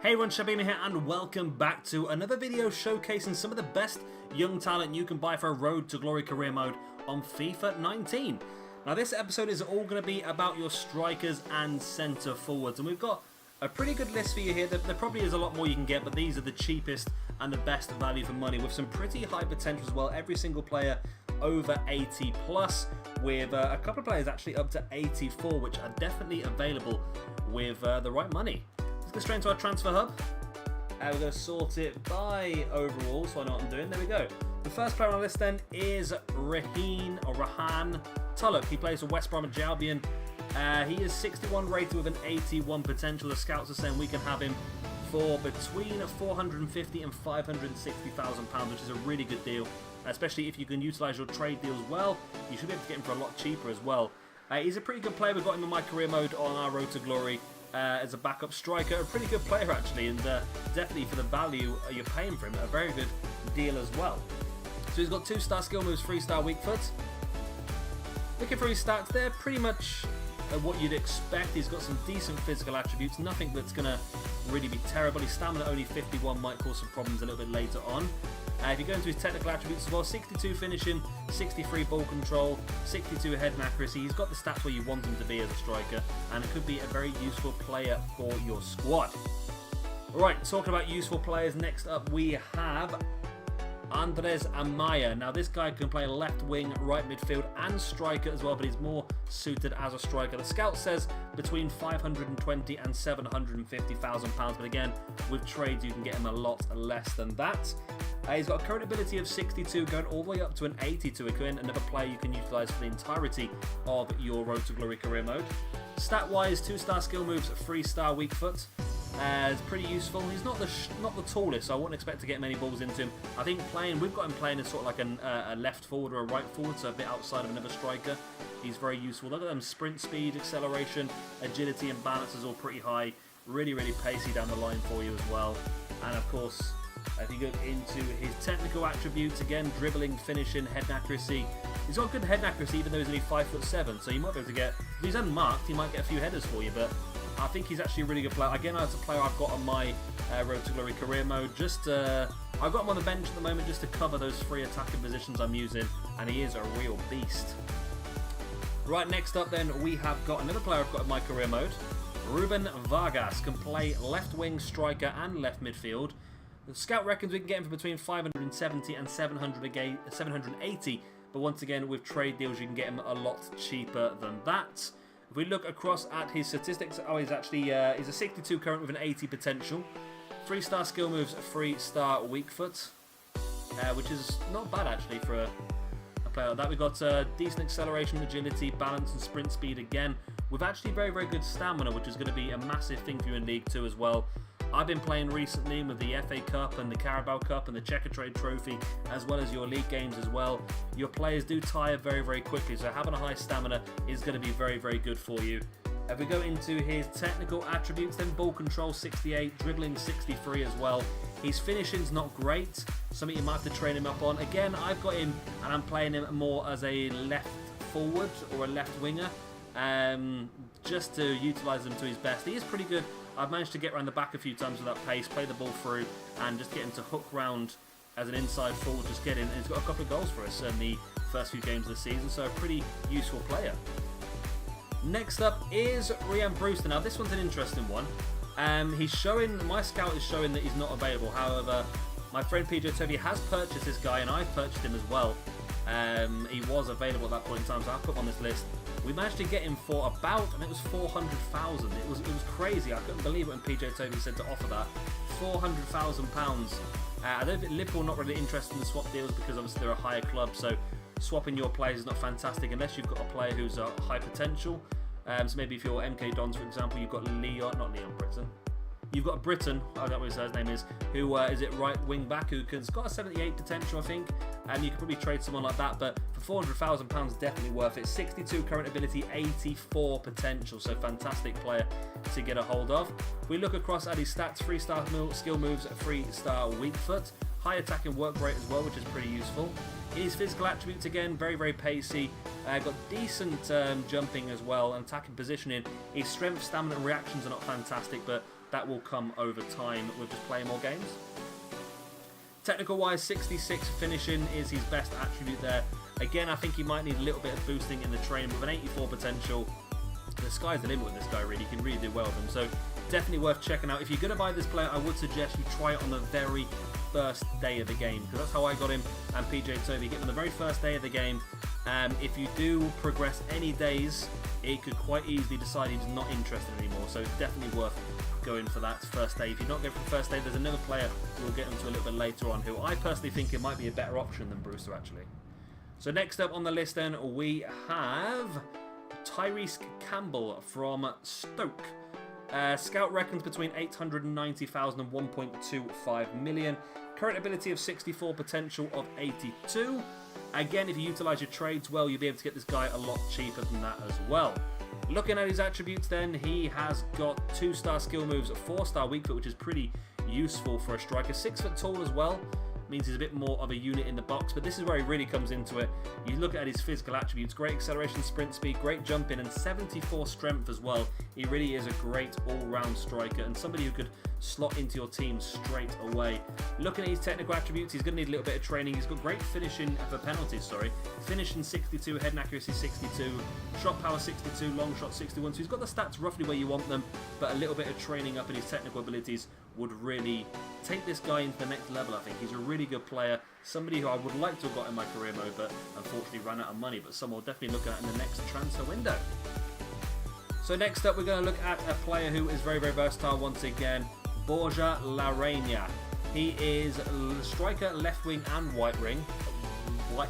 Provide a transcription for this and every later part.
Hey everyone, Shabima here and welcome back to another video showcasing some of the best young talent you can buy for a Road to Glory career mode on FIFA 19. Now this episode is all going to be about your strikers and centre forwards, and we've got a pretty good list for you here. There probably is a lot more you can get, but these are the cheapest and the best value for money with some pretty high potential as well. Every single player over 80 plus, with a couple of players actually up to 84, which are definitely available with the right money. Let's go straight into our transfer hub. We're going to sort it by overall, so I know what I'm doing. There we go. The first player on the list then is Rhian Tulloch. He plays for West Bromwich Albion. He is 61 rated with an 81 potential. The scouts are saying we can have him for between 450 and 560,000 pounds, which is a really good deal, especially if you can utilise your trade deals well. You should be able to get him for a lot cheaper as well. He's a pretty good player. We've got him in my career mode on our Road to Glory. As a backup striker, a pretty good player actually, and definitely for the value you're paying for him, a very good deal as well. So he's got 2-star skill moves, 3-star weak foot. Looking for his stats, they're pretty much what you'd expect. He's got some decent physical attributes, nothing that's going to really be terrible. His stamina only 51, might cause some problems a little bit later on. If you go into his technical attributes as well, 62 finishing, 63 ball control, 62 head and accuracy. He's got the stats where you want him to be as a striker, and it could be a very useful player for your squad. Alright, talking about useful players, next up we have Andres and Maja. Now this guy can play left wing, right midfield and striker as well, but he's more suited as a striker. The scout says between 520 and 750,000 pounds, but again, with trades you can get him a lot less than that. He's got a current ability of 62 going all the way up to an 82. Again, another player you can utilise for the entirety of your Road to Glory career mode. Stat wise, 2-star skill moves, 3-star weak foot. It's pretty useful. He's not the tallest, so I wouldn't expect to get many balls into him. I think we've got him playing as sort of like a left forward or a right forward, so a bit outside of another striker. He's very useful. Look at them, sprint speed, acceleration, agility and balance is all pretty high. Really, really pacey down the line for you as well. And of course, if you go into his technical attributes, again, dribbling, finishing, head and accuracy. He's got good head and accuracy even though he's only 5'7", so you might be able to get, if he's unmarked, he might get a few headers for you, but I think he's actually a really good player. Again, as a player I've got on my Road to Glory career mode, I've got him on the bench at the moment just to cover those 3 attacking positions I'm using, and he is a real beast. Right, next up then, we have got another player I've got in my career mode. Ruben Vargas can play left wing, striker and left midfield. The scout reckons we can get him for between 570 and 780, but once again, with trade deals, you can get him a lot cheaper than that. If we look across at his statistics, he's a 62 current with an 80 potential. 3-star skill moves, 3-star weak foot, which is not bad actually for a player like that. We've got decent acceleration, agility, balance and sprint speed again, with actually very, very good stamina, which is going to be a massive thing for you in League 2 as well. I've been playing recently with the FA Cup and the Carabao Cup and the Checker Trade Trophy, as well as your league games as well. Your players do tire very, very quickly, so having a high stamina is going to be very, very good for you. If we go into his technical attributes, then ball control 68, dribbling 63 as well. His finishing's not great, something you might have to train him up on. Again, I've got him and I'm playing him more as a left forward or a left winger, just to utilise him to his best. He is pretty good. I've managed to get around the back a few times with that pace, play the ball through, and just get him to hook round as an inside forward, just get in. And he's got a couple of goals for us in the first few games of the season, so a pretty useful player. Next up is Rhian Brewster. Now this one's an interesting one. My scout is showing that he's not available. However, my friend PJ Toby has purchased this guy, and I've purchased him as well. He was available at that point in time, so I've put him on this list. We managed to get him for about, I think it was 400,000. It was crazy. I couldn't believe it when PJ Toby said to offer that. £400,000. I don't think Liverpool are not really interested in the swap deals because obviously they're a higher club, so swapping your players is not fantastic unless you've got a player who's a high potential. So maybe if you're MK Dons, for example, you've got Britton. You've got Britain, I don't know what his name is, who is it right wing back, who's got a 78 potential, I think, and you could probably trade someone like that, but for £400,000, definitely worth it. 62 current ability, 84 potential, so fantastic player to get a hold of. If we look across at his stats, 3-star skill moves, 3-star weak foot, high attacking work rate as well, which is pretty useful. His physical attributes, again, very, very pacey. Got decent jumping as well and attacking positioning. His strength, stamina and reactions are not fantastic, but that will come over time with just playing more games. Technical-wise, 66 finishing is his best attribute there. Again, I think he might need a little bit of boosting in the training with an 84 potential. The sky's the limit with this guy, really. He can really do well with him. So, definitely worth checking out. If you're going to buy this player, I would suggest you try it on the very first day of the game, because that's how I got him and PJ Toby. Get him on the very first day of the game. If you do progress any days, it could quite easily decide he's not interested anymore. So, it's definitely worth going for that first day. If you're not going for the first day, there's another player we'll get into a little bit later on who I personally think it might be a better option than Brewster, actually. So next up on the list then, we have Tyrese Campbell from Stoke. Scout reckons between 890,000 and 1.25 million. Current ability of 64, potential of 82. Again, if you utilise your trades well, you'll be able to get this guy a lot cheaper than that as well. Looking at his attributes then, he has got 2-star skill moves, 4-star weak foot, which is pretty useful for a striker. 6 foot tall as well, means he's a bit more of a unit in the box, but this is where he really comes into it. You look at his physical attributes, great acceleration, sprint speed, great jumping, and 74 strength as well. He really is a great all-round striker and somebody who could slot into your team straight away. Looking at his technical attributes, he's going to need a little bit of training. He's got great finishing for penalties, finishing 62, head and accuracy 62, shot power 62, long shot 61. So he's got the stats roughly where you want them, but a little bit of training up in his technical abilities would really take this guy into the next level. I think he's a really good player, somebody who I would like to have got in my career mode, but unfortunately ran out of money, but someone will definitely look at in the next transfer window. So next up, we're going to look at a player who is very, very versatile once again, Borja Iglesias. He is striker, left wing and right wing. I'll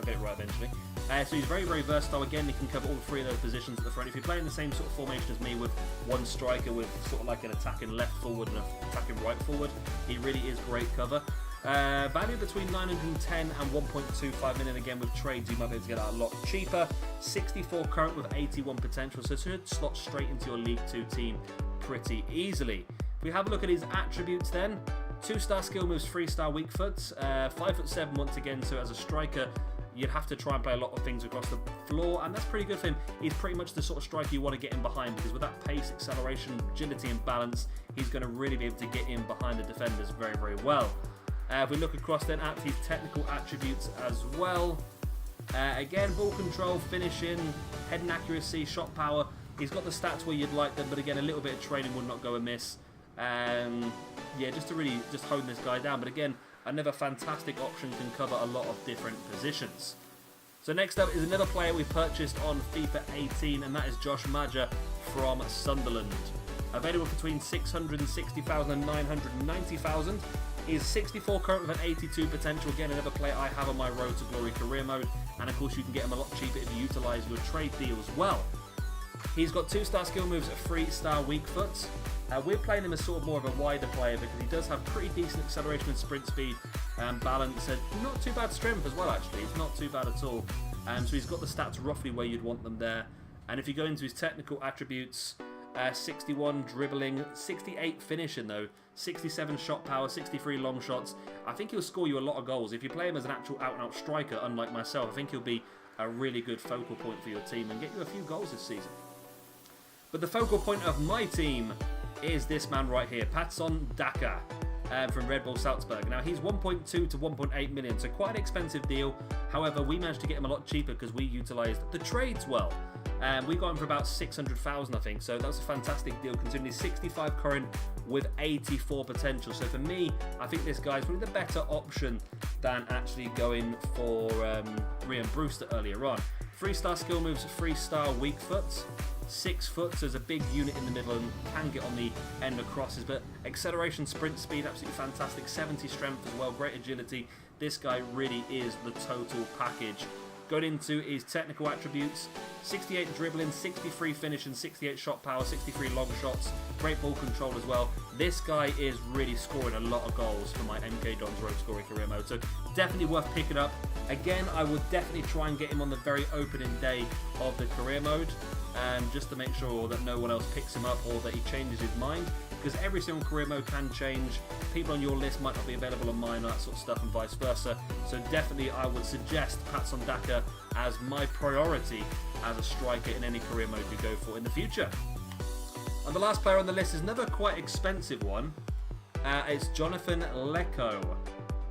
get it right eventually. So he's very, very versatile. Again, he can cover all 3 of those positions at the front. If you're playing the same sort of formation as me with one striker with sort of like an attacking left forward and an attacking right forward, he really is great cover. Value between 910 and 1.25 million. Again, with trades, you might be able to get that a lot cheaper. 64 current with 81 potential, so it should slot straight into your League 2 team pretty easily. If we have a look at his attributes then, 2-star skill moves, 3-star weak foot, 5'7" once again, so as a striker, you'd have to try and play a lot of things across the floor, and that's pretty good for him. He's pretty much the sort of striker you want to get in behind, because with that pace, acceleration, agility and balance, he's going to really be able to get in behind the defenders very, very well. If we look across then at his technical attributes as well, again, ball control, finishing, head and accuracy, shot power, he's got the stats where you'd like them, but again, a little bit of training would not go amiss. Yeah, just to really just hone this guy down, but again, another fantastic option, can cover a lot of different positions. So next up is another player we purchased on FIFA 18, and that is Josh Maja from Sunderland. Available between 660,000 and 990,000. He's 64 current with an 82 potential. Again, another player I have on my Road to Glory career mode, and of course you can get him a lot cheaper if you utilise your trade deals well. He's got 2-star skill moves, 3-star weak foot. We're playing him as sort of more of a wider player because he does have pretty decent acceleration and sprint speed and balance, and not too bad strength as well actually, it's not too bad at all. So he's got the stats roughly where you'd want them there. And if you go into his technical attributes, 61 dribbling, 68 finishing though, 67 shot power, 63 long shots. I think he'll score you a lot of goals. If you play him as an actual out-and-out striker, unlike myself, I think he'll be a really good focal point for your team and get you a few goals this season. But the focal point of my team is this man right here, Patson Daka from Red Bull Salzburg. Now he's 1.2 to 1.8 million, so quite an expensive deal. However, we managed to get him a lot cheaper because we utilised the trades well. We got him for about 600,000, I think, so that was a fantastic deal considering he's 65 current with 84 potential. So for me, I think this guy's probably the better option than actually going for Rhian Brewster earlier on. 3-star skill moves, 3-star weak foot. 6 foot, so there's a big unit in the middle and can get on the end of crosses, but acceleration, sprint speed, absolutely fantastic. 70 strength as well, great agility. This guy really is the total package. Going into his technical attributes, 68 dribbling, 63 finishing, 68 shot power, 63 long shots, great ball control as well. This guy is really scoring a lot of goals for my MK Don's Road Scoring career mode, so definitely worth picking up. Again, I would definitely try and get him on the very opening day of the career mode, just to make sure that no one else picks him up or that he changes his mind, because every single career mode can change. People on your list might not be available on mine, that sort of stuff, and vice versa. So definitely I would suggest Patson Daka as my priority as a striker in any career mode you go for in the future. And the last player on the list is another quite expensive one. It's Jonathan Leko.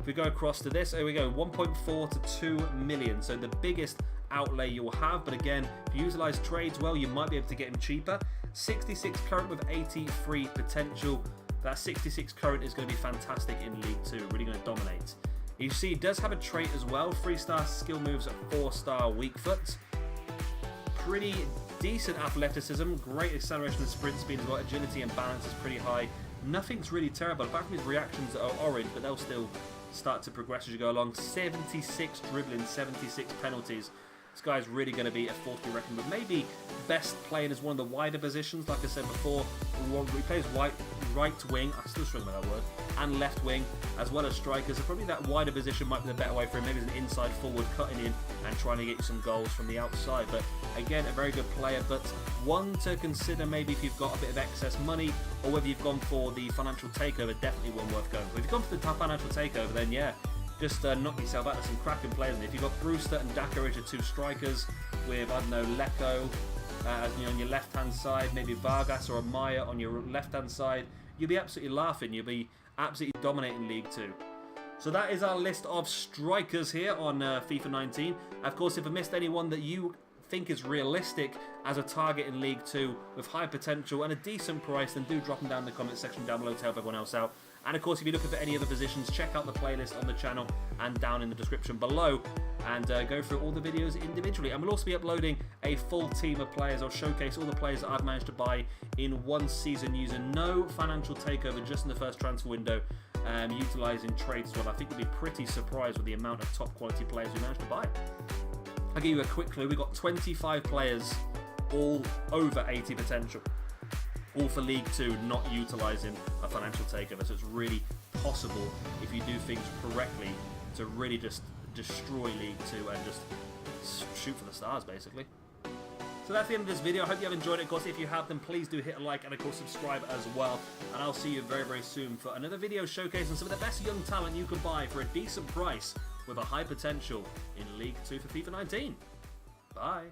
If we go across to this, here we go, 1.4 to 2 million. So the biggest outlay you'll have. But again, if you utilize trades well, you might be able to get him cheaper. 66 current with 83 potential. That 66 current is going to be fantastic in League 2. Really going to dominate. You see, he does have a trait as well. 3-star skill moves at 4-star weak foot. Pretty decent athleticism. Great acceleration and sprint speed as well. Agility and balance is pretty high. Nothing's really terrible, apart from his reactions that are orange, but they'll still start to progress as you go along. 76 dribbling, 76 penalties. This guy's really going to be a force to be reckoned with. Maybe best playing as one of the wider positions, like I said before. He plays right wing, I still struggle with that word, and left wing, as well as strikers. So probably that wider position might be the better way for him. Maybe as an inside forward, cutting in and trying to get you some goals from the outside. But again, a very good player, but one to consider maybe if you've got a bit of excess money, or whether you've gone for the financial takeover, definitely one worth going for. If you've gone for the top financial takeover, then yeah, just knock yourself out of some cracking players. And if you've got Brewster and Daka as your two strikers, with, I don't know, Leko on your left-hand side, maybe Vargas or a Maja on your left-hand side, you'll be absolutely laughing. You'll be absolutely dominating League 2. So that is our list of strikers here on FIFA 19. Of course, if I missed anyone that you think is realistic as a target in League 2 with high potential and a decent price, then do drop them down in the comment section down below to help everyone else out. And of course, if you're looking for any other positions, check out the playlist on the channel and down in the description below, and go through all the videos individually. And we'll also be uploading a full team of players. I'll showcase all the players that I've managed to buy in one season using no financial takeover, just in the first transfer window, utilising trades as well. I think you'll be pretty surprised with the amount of top quality players we managed to buy. I'll give you a quick clue. We've got 25 players, all over 80 potential. All for League 2, not utilising a financial takeover. So it's really possible, if you do things correctly, to really just destroy League 2 and just shoot for the stars, basically. So that's the end of this video. I hope you have enjoyed it. Of course, if you have, then please do hit a like and, of course, subscribe as well. And I'll see you very, very soon for another video showcasing some of the best young talent you can buy for a decent price with a high potential in League 2 for FIFA 19. Bye.